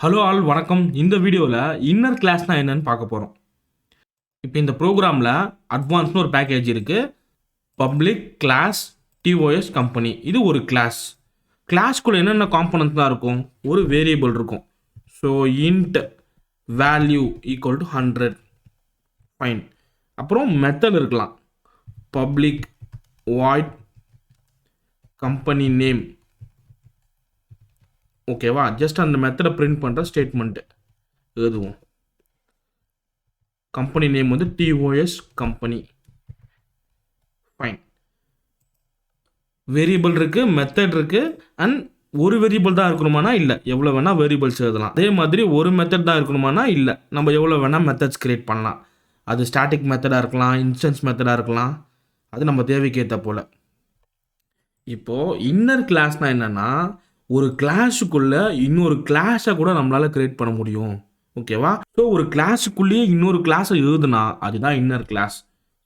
Hello all வணக்கம். இந்த வீடியோவில் இன்னர் கிளாஸ்னா என்னன்னு பார்க்க போகிறோம். இப்போ இந்த ப்ரோக்ராமில் அட்வான்ஸ்னு ஒரு பேக்கேஜ் இருக்குது. பப்ளிக் கிளாஸ் டிஓஎஸ் கம்பெனி, இது ஒரு கிளாஸ். கிளாஸ்க்குள்ளே என்னென்ன காம்பனன்ட் தான் இருக்கும்? ஒரு வேரியபிள் இருக்கும். So int value equal to 100, fine. அப்புறம் மெத்தட் இருக்கலாம். பப்ளிக் வாய்ட் கம்பெனி நேம், ஓகேவா? ஜஸ்ட் அந்த மெத்தடை பிரிண்ட் பண்ணுற ஸ்டேட்மெண்ட்டு எழுதுவோம். கம்பெனி நேம் வந்து டிஓஎஸ் கம்பெனி, ஃபைன். வேரியபிள் இருக்குது, மெத்தட் இருக்குது, அண்ட் ஒரு வேரியபிள் தான் இருக்கணுமானா இல்லை, எவ்வளோ வேணால் வேரியபிள்ஸ் எழுதலாம். அதே மாதிரி ஒரு மெத்தட் தான் இருக்கணுமானா இல்லை, நம்ம எவ்வளோ வேணால் மெத்தட்ஸ் கிரியேட் பண்ணலாம். அது ஸ்டாட்டிக் மெத்தடாக இருக்கலாம், இன்ஸ்டன்ஸ் மெத்தடாக இருக்கலாம், அது நம்ம தேவைக்கு ஏற்ற போல். இப்போது இன்னர் கிளாஸ்னால் என்னென்னா, ஒரு கிளாஸுக்குள்ளே இன்னொரு கிளாஸை கூட நம்மளால் கிரியேட் பண்ண முடியும், ஓகேவா? ஸோ ஒரு கிளாஸுக்குள்ளேயே இன்னொரு கிளாஸை எழுதுனா அதுதான் இன்னர் கிளாஸ்.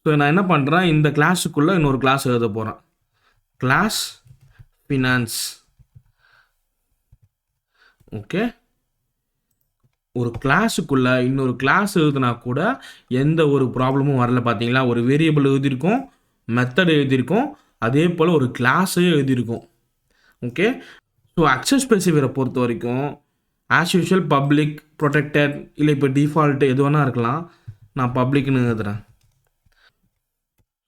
ஸோ நான் என்ன பண்ணுறேன், இந்த கிளாஸுக்குள்ளே இன்னொரு கிளாஸ் எழுத போகிறேன். Class finance, okay. ஒரு கிளாஸுக்குள்ளே இன்னொரு கிளாஸ் எழுதுனா கூட எந்த ஒரு ப்ராப்ளமும் வரல. பார்த்தீங்களா? ஒரு வேரியபிள் எழுதியிருக்கோம், மெத்தட் எழுதியிருக்கோம், அதே போல் ஒரு கிளாஸையும் எழுதியிருக்கோம், ஓகே. ஸோ அக்சஸ் ஸ்பெசிஃபையரை பொறுத்த வரைக்கும் ஆஸ் யூஷுவல் பப்ளிக், ப்ரொடெக்டட், இல்லை இப்போ டிஃபால்ட்டு எது வேணால் இருக்கலாம். நான் பப்ளிக்னு எழுதுறேன்.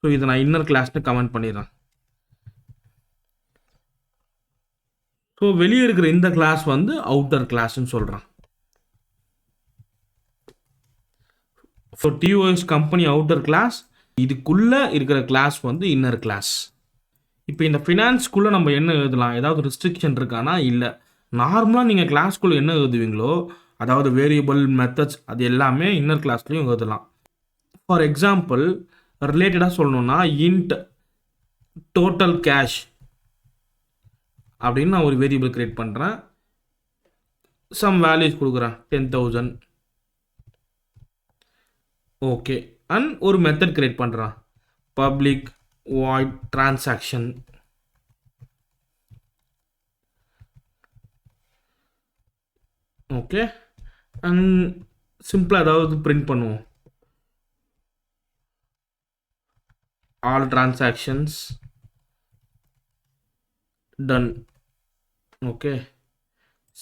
ஸோ இதை நான் இன்னர் கிளாஸ்னு கமெண்ட் பண்ணிடுறேன். ஸோ வெளியே இருக்கிற இந்த கிளாஸ் வந்து அவுட்டர் கிளாஸ்ன்னு சொல்கிறேன். So TOS company outer class, இதுக்குள்ளே இருக்கிற கிளாஸ் வந்து இன்னர் கிளாஸ். இப்போ இந்த ஃபினான்ஸ்குள்ளே நம்ம என்ன எழுதலாம்? ஏதாவது ரெஸ்ட்ரிக்ஷன் இருக்கானா? இல்லை. நார்மலாக நீங்கள் கிளாஸ்க்குள்ளே என்ன எழுதுவீங்களோ, அதாவது வேரியபிள், மெத்தட்ஸ், அது எல்லாமே இன்னர் கிளாஸ்லையும் எழுதலாம். ஃபார் எக்ஸாம்பிள் ரிலேட்டடாக சொல்லணுன்னா, இன்ட் டோட்டல் கேஷ் அப்படின்னு நான் ஒரு வேரியபிள் கிரியேட் பண்ணுறேன். சம் வேல்யூஸ் கொடுக்குறேன், 10,000, ஓகே. அண்ட் ஒரு மெத்தட் கிரியேட் பண்ணுறேன், public void transaction, okay. And சிம்பிளாக ஏதாவது பிரிண்ட் பண்ணுவோம், all transactions done, okay.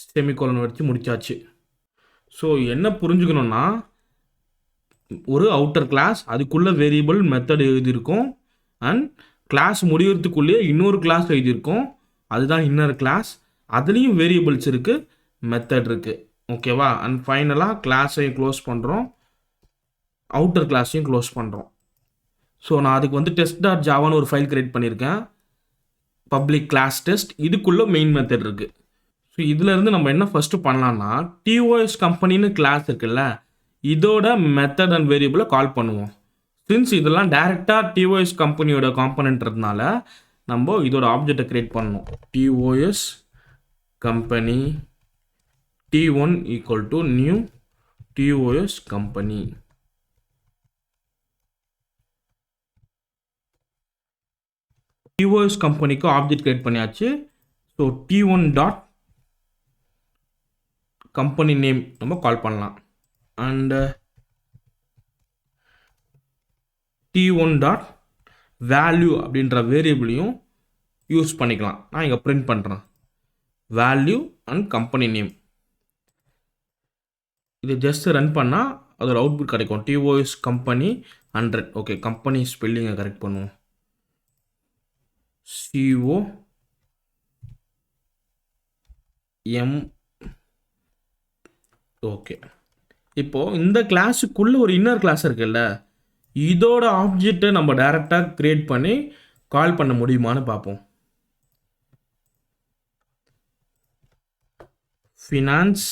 Semicolon வச்சு முடிச்சாச்சு. ஸோ என்ன புரிஞ்சுக்கணுன்னா, ஒரு அவுட்டர் கிளாஸ், அதுக்குள்ளே வேரியபிள், மெத்தட் எழுதியிருக்கோம், அண்ட் கிளாஸ் முடிகிறதுக்குள்ளேயே இன்னொரு கிளாஸ் எழுதியிருக்கோம், அதுதான் இன்னர் கிளாஸ். அதுலேயும் வேரியபிள்ஸ் இருக்குது, மெத்தட் இருக்குது, ஓகேவா? அண்ட் ஃபைனலாக கிளாஸையும் க்ளோஸ் பண்ணுறோம், அவுட்டர் கிளாஸையும் க்ளோஸ் பண்ணுறோம். ஸோ நான் அதுக்கு வந்து test.javaன்னு ஒரு ஃபைல் கிரியேட் பண்ணியிருக்கேன், பப்ளிக் கிளாஸ் டெஸ்ட். இதுக்குள்ளே மெயின் மெத்தட் இருக்குது. ஸோ இதிலேருந்து நம்ம என்ன ஃபஸ்ட்டு பண்ணலான்னா, டிஓஎஸ் கம்பெனின்னு கிளாஸ் இருக்குல்ல, இதோட மெத்தட் அண்ட் வேரியபிளை கால் பண்ணுவோம். சின்ஸ் இதெல்லாம் டைரெக்டாக டிஓஎஸ் கம்பெனியோட காம்பனன்ட்றதுனால நம்ம இதோட ஆப்ஜெக்டை கிரியேட் பண்ணணும். DOS company T1 equal to new DOS company. DOS கம்பெனிக்கு ஆப்ஜெக்ட் கிரியேட் பண்ணியாச்சு. So T1 dot company name நம்ம கால் பண்ணலாம். அண்ட் T1 டாட் வேல்யூ அப்படின்ற வேரியபிளையும் யூஸ் பண்ணிக்கலாம். நான் இங்கே பிரிண்ட் பண்ணுறேன், வேல்யூ அண்ட் கம்பெனி நேம். இது ஜஸ்ட் ரன் பண்ணால் அதோட அவுட்புட் கிடைக்கும், டிஓஎஸ் கம்பெனி 100, ஓகே. கம்பெனி ஸ்பெல்லிங்கை கரெக்ட் பண்ணுவோம், COM, ஓகே. இப்போது இந்த கிளாஸுக்குள்ளே ஒரு இன்னர் கிளாஸ் இருக்குல்ல, இதோட ஆப்ஜெக்டை நம்ம டைரெக்டாக கிரியேட் பண்ணி கால் பண்ண முடியுமான்னு பார்ப்போம். Finance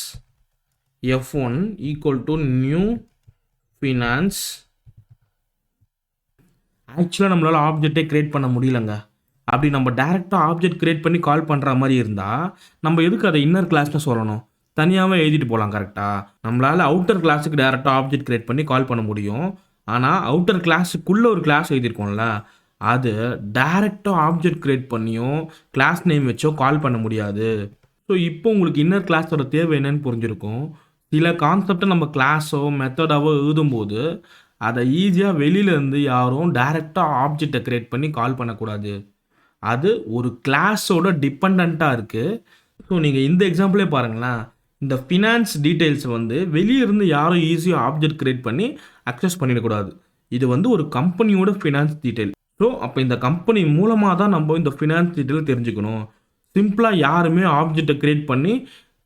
F1 equal to new finance. ஆக்சுவலாக நம்மளால் ஆப்ஜெக்டே கிரியேட் பண்ண முடியலங்க. அப்படி நம்ம டேரெக்டாக ஆப்ஜெக்ட் கிரியேட் பண்ணி கால் பண்ணுற மாதிரி இருந்தால் நம்ம எதுக்கு அதை இன்னர் கிளாஸ்னு சொல்லணும்? தனியாகவே எழுதிட்டு போகலாம், கரெக்டாக. நம்மளால் அவுட்டர் கிளாஸுக்கு டேரெக்டாக ஆப்ஜெக்ட் கிரியேட் பண்ணி கால் பண்ண முடியும். ஆனால் அவுட்டர் கிளாஸுக்குள்ளே ஒரு கிளாஸ் எழுதியிருக்கோம்ல, அது டேரெக்டாக ஆப்ஜெக்ட் கிரியேட் பண்ணியும் கிளாஸ் நேம் வச்சோ கால் பண்ண முடியாது. ஸோ இப்போ உங்களுக்கு இன்னர் கிளாஸோட தேவை என்னன்னு புரிஞ்சிருக்கும். சில கான்செப்டை நம்ம கிளாஸோ மெத்தடாவோ எழுதும்போது அதை ஈஸியாக வெளியிலேருந்து யாரும் டைரெக்டாக ஆப்ஜெக்டை க்ரியேட் பண்ணி கால் பண்ணக்கூடாது. அது ஒரு கிளாஸோட டிபெண்ட்டாக இருக்குது. ஸோ நீங்கள் இந்த எக்ஸாம்பிளே பாருங்களேன். இந்த ஃபினான்ஸ் டீட்டெயில்ஸ் வந்து வெளியே இருந்து யாரும் ஈஸியாக ஆப்ஜெக்ட் க்ரியேட் பண்ணி அக்சஸ் பண்ணிடக்கூடாது. இது வந்து ஒரு கம்பெனியோட ஃபினான்ஸ் டீட்டெயில். ஸோ அப்போ இந்த கம்பெனி மூலமாக தான் நம்ம இந்த ஃபினான்ஸ் டீட்டெயில் தெரிஞ்சுக்கணும். சிம்பிளாக யாருமே ஆப்ஜெக்டை க்ரியேட் பண்ணி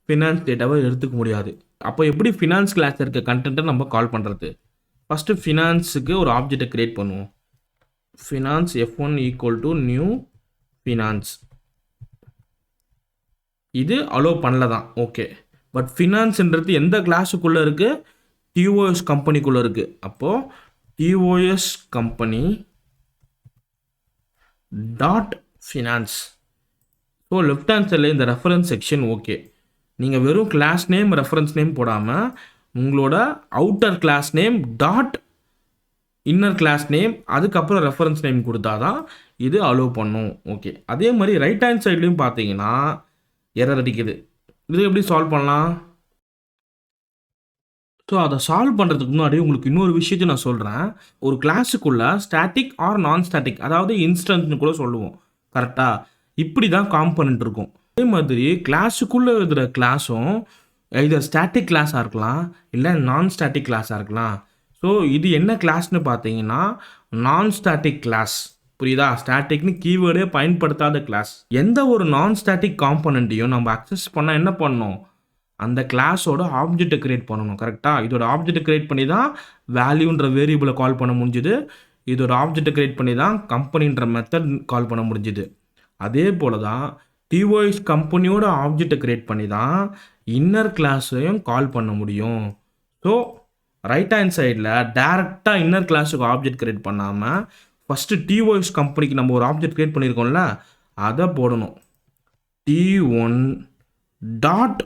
ஃபினான்ஸ் டேட்டாவை எடுத்துக்க முடியாது. அப்போ எப்படி ஃபினான்ஸ் கிளாஸில் இருக்க கண்டென்ட்டை நம்ம கால் பண்ணுறது? ஃபஸ்ட்டு ஃபினான்ஸுக்கு ஒரு ஆப்ஜெக்டை க்ரியேட் பண்ணுவோம். Finance F1 equal to new finance. இது அலோவ் பண்ணல தான், ஓகே. பட் ஃபினான்ஸ்ன்றது எந்த கிளாஸுக்குள்ளே இருக்குது? TOS கம்பெனிக்குள்ளே இருக்குது. அப்போது TOS company dot finance. So left hand சைடில் இந்த ரெஃபரன்ஸ் செக்ஷன் ஓகே. நீங்கள் வெறும் கிளாஸ் நேம் ரெஃபரன்ஸ் நேம் போடாமல் உங்களோட outer class name dot inner class name அதுக்கப்புறம் ரெஃபரன்ஸ் நேம் கொடுத்தா தான் இது அலோவ் பண்ணும், ஓகே. அதே மாதிரி ரைட் ஹேண்ட் சைட்லேயும் பார்த்தீங்கன்னா எரர் அடிக்குது. இது எப்படி சால்வ் பண்ணலாம்? ஸோ அதை சால்வ் பண்ணுறதுக்கு முன்னாடி உங்களுக்கு இன்னொரு விஷயத்தை நான் சொல்கிறேன். ஒரு கிளாஸுக்குள்ளே ஸ்டாட்டிக் ஆர் நான் ஸ்டாட்டிக், அதாவது இன்ஸ்டன்ட்னு கூட சொல்லுவோம், கரெக்டாக? இப்படி தான் காம்பனண்ட் இருக்கும். அதே மாதிரி கிளாஸுக்குள்ளே இருக்கிற கிளாஸும் இதர் ஸ்டாட்டிக் கிளாஸாக இருக்கலாம், இல்லை நான் ஸ்டாட்டிக் கிளாஸாக இருக்கலாம். ஸோ இது என்ன கிளாஸ்னு பார்த்தீங்கன்னா நான் ஸ்டாட்டிக் கிளாஸ். புரியுதா? ஸ்டாட்டிக்னு கீவேர்டே பயன்படுத்தாத கிளாஸ். எந்த ஒரு நான் ஸ்டாட்டிக் காம்பனண்ட்டையும் நம்ம அக்சஸ் பண்ணால் என்ன பண்ணணும்? அந்த கிளாஸோட ஆப்ஜெக்டை க்ரியேட் பண்ணணும், கரெக்டாக? இதோட ஆப்ஜெக்டை க்ரியேட் பண்ணி தான் வேல்யூன்ற வேரியபிளை கால் பண்ண முடிஞ்சுது. இதோட ஆப்ஜெக்டை க்ரியேட் பண்ணி தான் கம்பெனின்ற மெத்தட் கால் பண்ண முடிஞ்சுது. அதே போல் தான் TOS கம்பெனியோட ஆப்ஜெக்டை க்ரியேட் பண்ணி தான் இன்னர் கிளாஸையும் கால் பண்ண முடியும். ஸோ ரைட் ஹேண்ட் சைடில் டேரெக்டாக இன்னர் கிளாஸுக்கு ஆப்ஜெக்ட் க்ரியேட் பண்ணாமல் ஃபஸ்ட்டு TOS கம்பெனிக்கு நம்ம ஒரு ஆப்ஜெக்ட் க்ரியேட் பண்ணியிருக்கோம்ல, அதை போடணும். T1 டாட்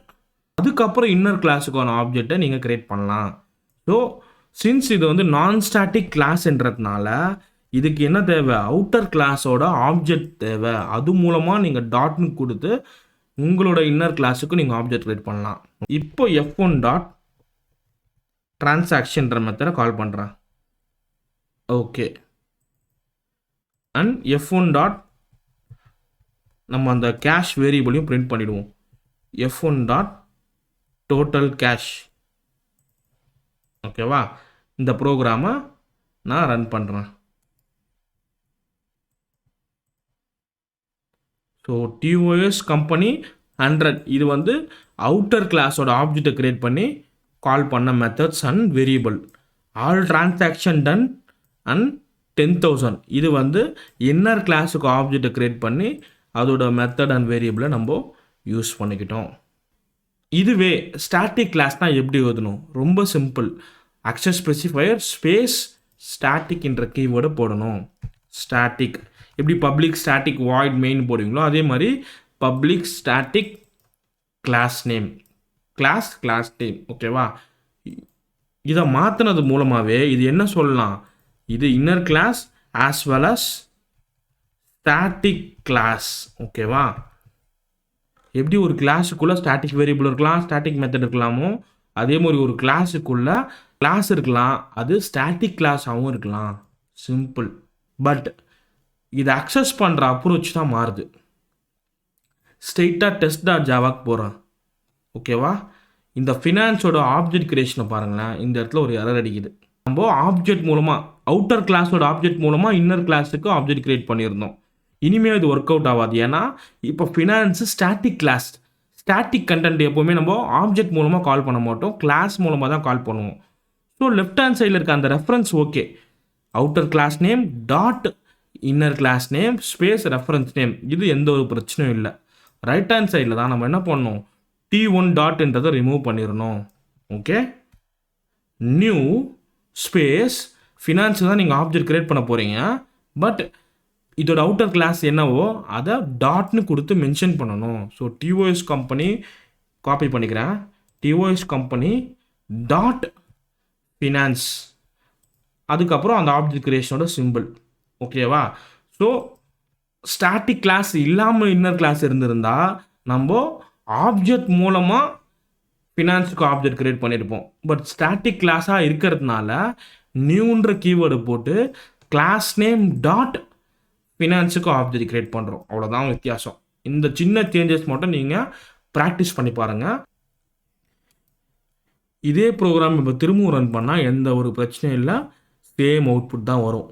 அதுக்கப்புறம் இன்னர் கிளாஸுக்கான ஆப்ஜெக்டை நீங்கள் க்ரியேட் பண்ணலாம். ஸோ சின்ஸ் இது வந்து நான் ஸ்டாட்டிக் கிளாஸ்ன்றதுனால இதுக்கு என்ன தேவை? அவுட்டர் கிளாஸோட ஆப்ஜெக்ட் தேவை. அது மூலமாக நீங்கள் டாட்னு கொடுத்து உங்களோட இன்னர் கிளாஸுக்கு நீங்கள் ஆப்ஜெக்ட் க்ரியேட் பண்ணலாம். இப்போ F1 டாட் டிரான்சாக்ஷன்ற மெத்தடை கால் பண்ணுறேன், ஓகே. அண்ட் F1 டாட் நம்ம அந்த கேஷ் வேரியபிளையும் பிரிண்ட் பண்ணிவிடுவோம். F1 டாட் டோட்டல் கேஷ், ஓகேவா? இந்த ப்ரோக்ராமை நான் ரன் பண்ணுறேன். ஸோ TOS கம்பெனி 100 இது வந்து அவுட்டர் கிளாஸோட ஆப்ஜெக்டை க்ரியேட் பண்ணி கால் பண்ண methods and variable. All transaction done and 10,000 இது வந்து இன்னர் கிளாஸுக்கு ஆப்ஜெக்டை க்ரியேட் பண்ணி அதோட மெத்தட் அண்ட் வேரியபிளை நம்ம யூஸ் பண்ணிக்கிட்டோம். இதுவே ஸ்டாட்டிக் கிளாஸ்னால் எப்படி எழுதணும்? ரொம்ப சிம்பிள். அக்சஸ் ஸ்பெசிஃபையர் ஸ்பேஸ் ஸ்டாட்டிக்ன்ற கீவேர்டை போடணும். ஸ்டாட்டிக் எப்படி பப்ளிக் ஸ்டாட்டிக் வாய்ட் மெயின் போடுவீங்களோ அதே மாதிரி public static class name class name, ஓகேவா? இதை மாற்றினது மூலமாகவே இது என்ன சொல்லலாம்? இது inner class as well as static class, ஓகேவா? எப்படி ஒரு கிளாஸுக்குள்ளே ஸ்டாட்டிக் வேரியபிள் இருக்கலாம், ஸ்டாட்டிக் மெத்தட் இருக்கலாமோ அதே மாதிரி ஒரு கிளாஸுக்குள்ளே கிளாஸ் இருக்கலாம், அது ஸ்டாட்டிக் கிளாஸாகவும் இருக்கலாம். சிம்பிள். பட் இதை அக்சஸ் பண்ணுற அப்ரோச் தான் மாறுது. ஸ்ட்ரெயிட்டாக test.javaக்கு போகிறேன், ஓகேவா? இந்த ஃபினான்ஸோட ஆப்ஜெக்ட் கிரியேஷனை பாருங்களேன். இந்த இடத்துல ஒரு எரர் அடிக்குது. நம்ம ஆப்ஜெக்ட் மூலமாக அவுட்டர் கிளாஸோட ஆப்ஜெக்ட் மூலமாக இன்னர் கிளாஸுக்கு ஆப்ஜெக்ட் கிரியேட் பண்ணியிருந்தோம். இனிமேல் இது ஒர்க் அவுட் ஆகாது. ஏன்னா இப்போ finance static class. Static content எப்போவுமே நம்ம ஆப்ஜெக்ட் மூலமாக கால் பண்ண மாட்டோம், கிளாஸ் மூலமாக தான் கால் பண்ணுவோம். ஸோ லெஃப்ட் ஹேண்ட் சைடில் இருக்க அந்த reference okay. Outer class name dot inner class name space reference name, இது எந்த ஒரு பிரச்சனையும் இல்லை. ரைட் ஹேண்ட் சைடில் தான் நம்ம என்ன பண்ணணும்? T1 டாட்ன்றதை ரிமூவ் பண்ணிடணும், ஓகே. நியூ ஸ்பேஸ் ஃபினான்ஸ் தான் நீங்கள் ஆப்ஜெக்ட் கிரியேட் பண்ண போகிறீங்க. பட் இதோட அவுட்டர் கிளாஸ் என்னவோ அதை டாட்னு கொடுத்து மென்ஷன் பண்ணணும். ஸோ TOS கம்பெனி காப்பி பண்ணிக்கிறேன். TOS கம்பெனி டாட் ஃபினான்ஸ் அதுக்கப்புறம் அந்த ஆப்ஜெக்ட் கிரியேஷனோட சிம்பிள், ஓகேவா? ஸோ ஸ்டாட்டிக் கிளாஸ் இல்லாமல் இன்னர் கிளாஸ் இருந்திருந்தால் நம்ம ஆப்ஜெக்ட் மூலமாக ஃபினான்ஸுக்கு ஆப்ஜெக்ட் கிரியேட் பண்ணியிருப்போம். பட் ஸ்டாட்டிக் கிளாஸாக இருக்கிறதுனால நியூன்ற கீவேர்டு போட்டு கிளாஸ் நேம் டாட் ஃபினான்ஸுக்கு ஆப்ஜெக்ட் கிரியேட் பண்ணுறோம். அவ்வளோதான் வித்தியாசம். இந்த சின்ன சேஞ்சஸ் மட்டும் நீங்கள் ப்ராக்டிஸ் பண்ணி பாருங்கள். இதே ப்ரோக்ராம் இப்போ திரும்பவும் ரன் பண்ணால் எந்த ஒரு பிரச்சனையும் இல்லை, சேம் அவுட்புட் தான் வரும்.